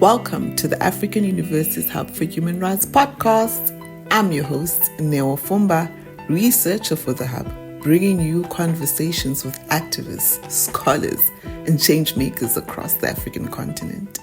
Welcome to the African University's Hub for Human Rights podcast. I'm your host, Neo Fumba, researcher for the Hub, bringing you conversations with activists, scholars, and change makers across the African continent.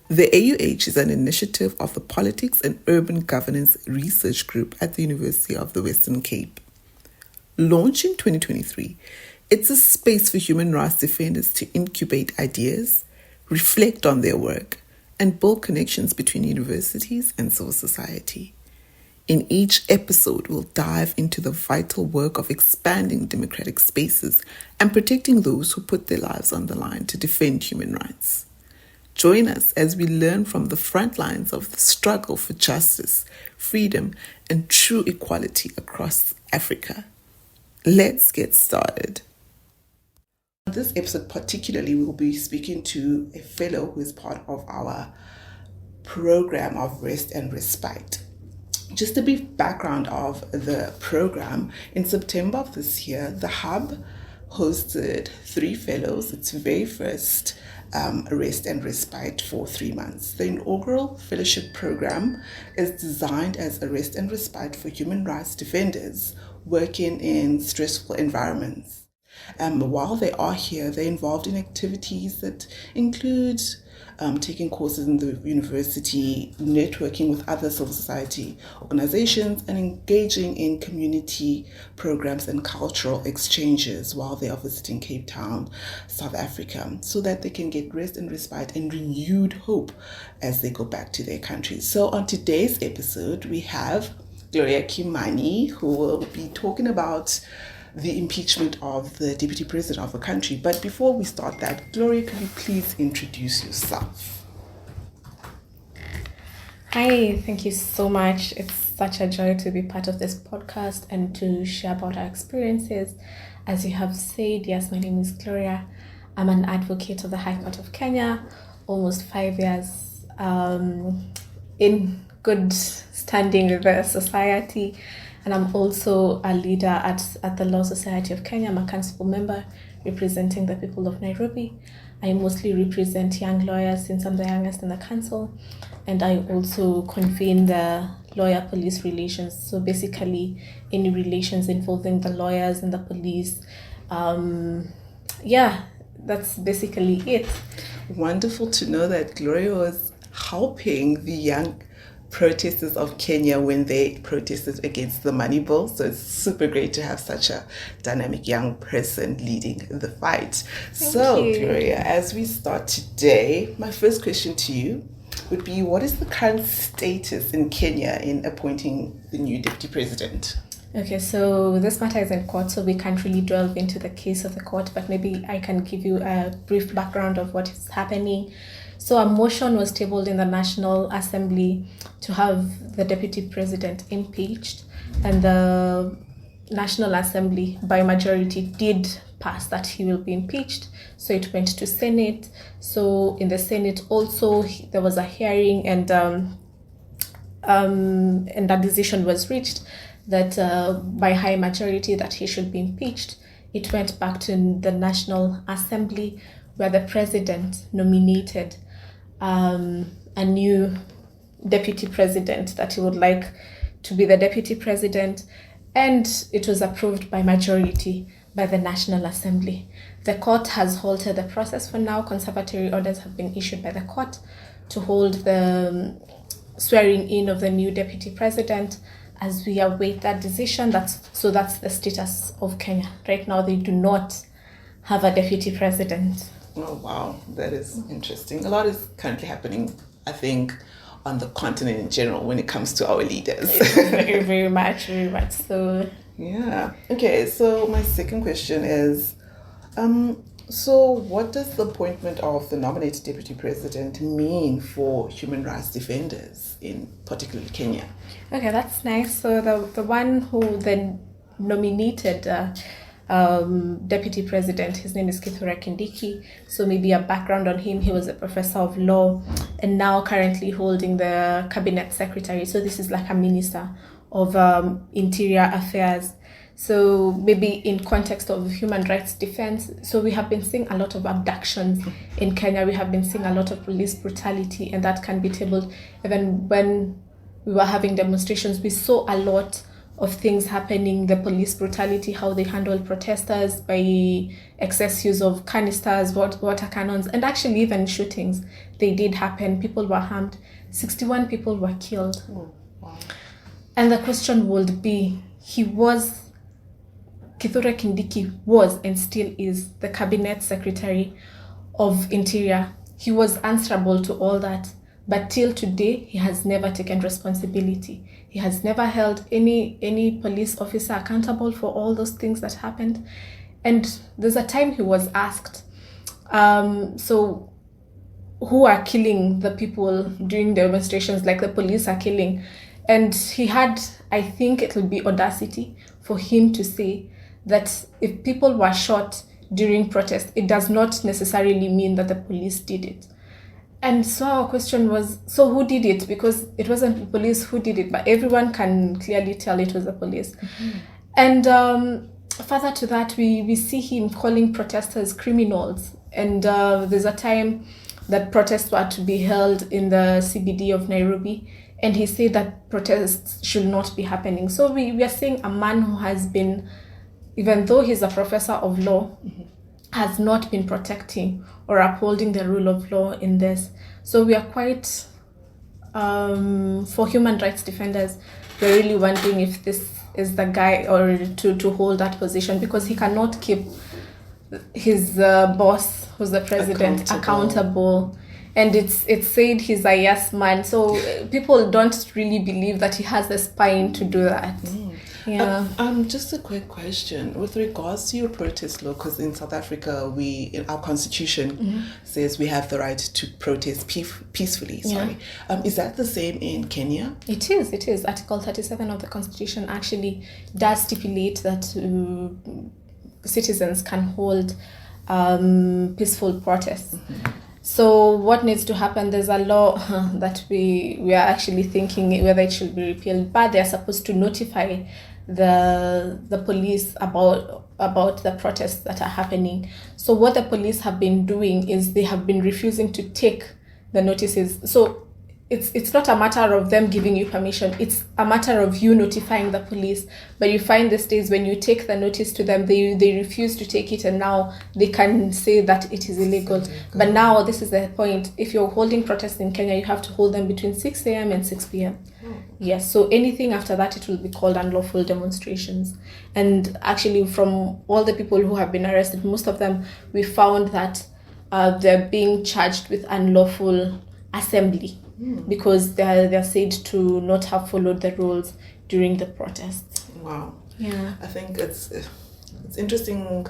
The AUH is an initiative of the Politics and Urban Governance Research Group at the University of the Western Cape. Launched in 2023, it's a space for human rights defenders to incubate ideas, reflect on their work, and build connections between universities and civil society. In each episode, we'll dive into the vital work of expanding democratic spaces and protecting those who put their lives on the line to defend human rights. Join us as we learn from the front lines of the struggle for justice, freedom, and true equality across Africa. Let's get started. In this episode particularly, we will be speaking to a fellow who is part of our program of Rest and Respite. Just a brief background of the program. In September of this year, the Hub hosted 3 fellows, its very first Rest and Respite for 3 months. The inaugural fellowship program is designed as a rest and respite for human rights defenders working in stressful environments. While they are here, they're involved in activities that include taking courses in the university, networking with other civil society organizations, and engaging in community programs and cultural exchanges while they are visiting Cape Town, South Africa, so that they can get rest and respite and renewed hope as they go back to their countries. So on today's episode, we have Gloria Kimani, who will be talking about the impeachment of the deputy president of the country. But before we start that, Gloria, could you please introduce yourself? Hi, thank you so much. It's such a joy to be part of this podcast and to share about our experiences. As you have said, yes, my name is Gloria. I'm an advocate of the High Court of Kenya, almost 5 years in good standing with the society. And I'm also a leader at the Law Society of Kenya. I'm a council member representing the people of Nairobi. I mostly represent young lawyers since I'm the youngest in the council. And I also convene the lawyer-police relations. So basically, any relations involving the lawyers and the police. That's basically it. Wonderful to know that Gloria was helping the young protesters of Kenya when they protested against the money bill. So it's super great to have such a dynamic young person leading the fight. Thank you. Gloria, as we start today, my first question to you would be, what is the current status in Kenya in appointing the new deputy president? Okay, so this matter is in court, so we can't really delve into the case of the court, but maybe I can give you a brief background of what is happening. So a motion was tabled in the National Assembly to have the deputy president impeached, and the National Assembly by majority did pass that he will be impeached. So it went to Senate. So in the Senate also there was a hearing, and a decision was reached that by high majority that he should be impeached. It went back to the National Assembly, where the president nominated a new deputy president that he would like to be the deputy president, and it was approved by majority by the National Assembly. The court has halted the process for now. Conservatory orders have been issued by the court to hold the swearing in of the new deputy president as we await that decision. That's the status of Kenya. Right now, they do not have a deputy president. Oh, wow. That is interesting. A lot is currently happening, I think, on the continent in general when it comes to our leaders. very, very much so. Yeah. Okay, so my second question is, so what does the appointment of the nominated deputy president mean for human rights defenders in particularly Kenya? Okay, that's nice. So the one who then nominated deputy president, his name is Kithure Kindiki. So maybe a background on him: he was a professor of law and now currently holding the cabinet secretary. So this is like a minister of interior affairs. So maybe in context of human rights defense, so we have been seeing a lot of abductions in Kenya. We have been seeing a lot of police brutality, and that can be tabled. Even when we were having demonstrations, we saw a lot of things happening, the police brutality, how they handle protesters by excess use of canisters, water cannons, and actually even shootings. They did happen. People were harmed. 61 people were killed. Oh, wow. And the question would be, Kithure Kindiki was and still is the Cabinet Secretary of Interior. He was answerable to all that. But till today, he has never taken responsibility. He has never held any police officer accountable for all those things that happened. And there's a time he was asked, so who are killing the people during demonstrations, like the police are killing? And he had, I think it will be audacity for him to say that if people were shot during protest, it does not necessarily mean that the police did it. And so our question was, so who did it? Because it wasn't the police who did it, but everyone can clearly tell it was the police. Mm-hmm. And further to that, we see him calling protesters criminals. And there's a time that protests were to be held in the CBD of Nairobi, and he said that protests should not be happening. So we are seeing a man who has been, even though he's a professor of law, mm-hmm. has not been protecting or upholding the rule of law in this. So we are quite, for human rights defenders, we're really wondering if this is the guy or to hold that position, because he cannot keep his boss, who's the president, accountable. And it's said he's a yes man. So people don't really believe that he has the spine to do that. Mm. Yeah. Just a quick question with regards to your protest law, because in South Africa, in our constitution mm-hmm. says we have the right to protest peacefully. Sorry, is that the same in Kenya? It is. Article 37 of the constitution actually does stipulate that citizens can hold peaceful protests. Mm-hmm. So what needs to happen? There's a law that we are actually thinking whether it should be repealed, but they're supposed to notify the police about the protests that are happening. So what the police have been doing is they have been refusing to take the notices. So it's not a matter of them giving you permission, it's a matter of you notifying the police. But you find these days when you take the notice to them, they refuse to take it, and now they can say that it is illegal. But now this is the point. If you're holding protests in Kenya, you have to hold them between 6 a.m. and 6 p.m. Yes, so anything after that, it will be called unlawful demonstrations. And actually, from all the people who have been arrested, most of them, we found that they're being charged with unlawful assembly. Because they're said to not have followed the rules during the protests. Wow. Yeah. I think it's interesting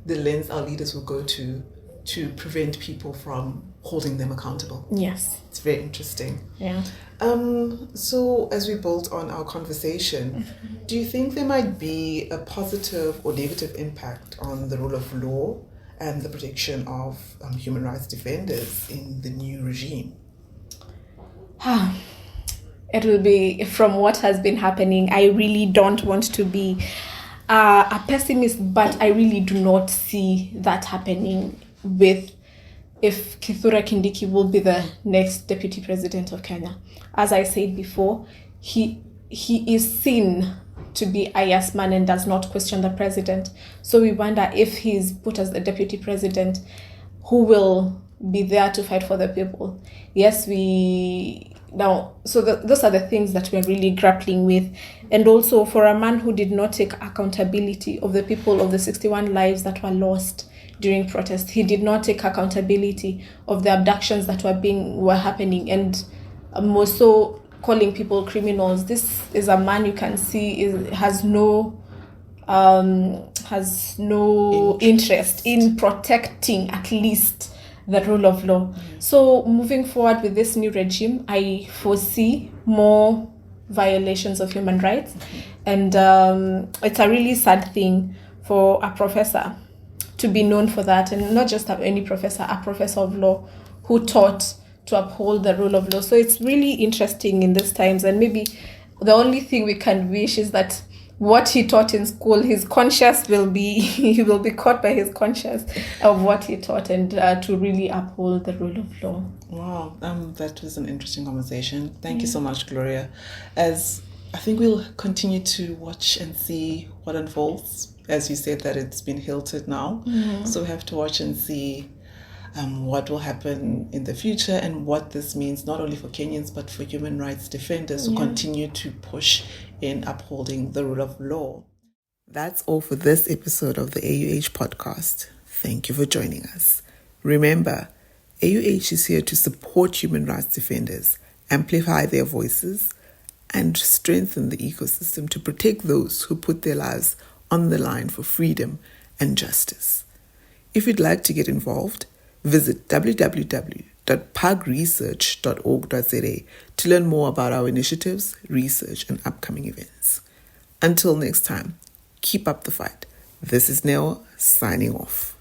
the lens our leaders will go to prevent people from holding them accountable. Yes. It's very interesting. Yeah. So as we build on our conversation, do you think there might be a positive or negative impact on the rule of law and the protection of human rights defenders in the new regime? It will be, from what has been happening, I really don't want to be a pessimist, but I really do not see that happening if Kithure Kindiki will be the next deputy president of Kenya. As I said before, he is seen to be a yes man and does not question the president. So we wonder if he's put as the deputy president, who will be there to fight for the people. Yes, those are the things that we're really grappling with. And also for a man who did not take accountability of the people, of the 61 lives that were lost during protest, he did not take accountability of the abductions that were happening, and more so calling people criminals. This is a man you can see has no interest in protecting at least the rule of law. So moving forward with this new regime, I foresee more violations of human rights. And it's a really sad thing for a professor to be known for that, and not just any professor, a professor of law who taught to uphold the rule of law. So it's really interesting in these times, and maybe the only thing we can wish is that what he taught in school, his conscience will be, he will be caught by his conscience of what he taught, and to really uphold the rule of law. Wow, that was an interesting conversation. Thank you so much, Gloria. As I think we'll continue to watch and see what unfolds. As you said, that it's been hilted now. So we have to watch and see what will happen in the future and what this means not only for Kenyans but for human rights defenders who continue to push in upholding the rule of law. That's all for this episode of the AUH podcast. Thank you for joining us. Remember, AUH is here to support human rights defenders, amplify their voices, and strengthen the ecosystem to protect those who put their lives on the line for freedom and justice. If you'd like to get involved, visit www.pugresearch.org.za to learn more about our initiatives, research, and upcoming events. Until next time, keep up the fight. This is Neo signing off.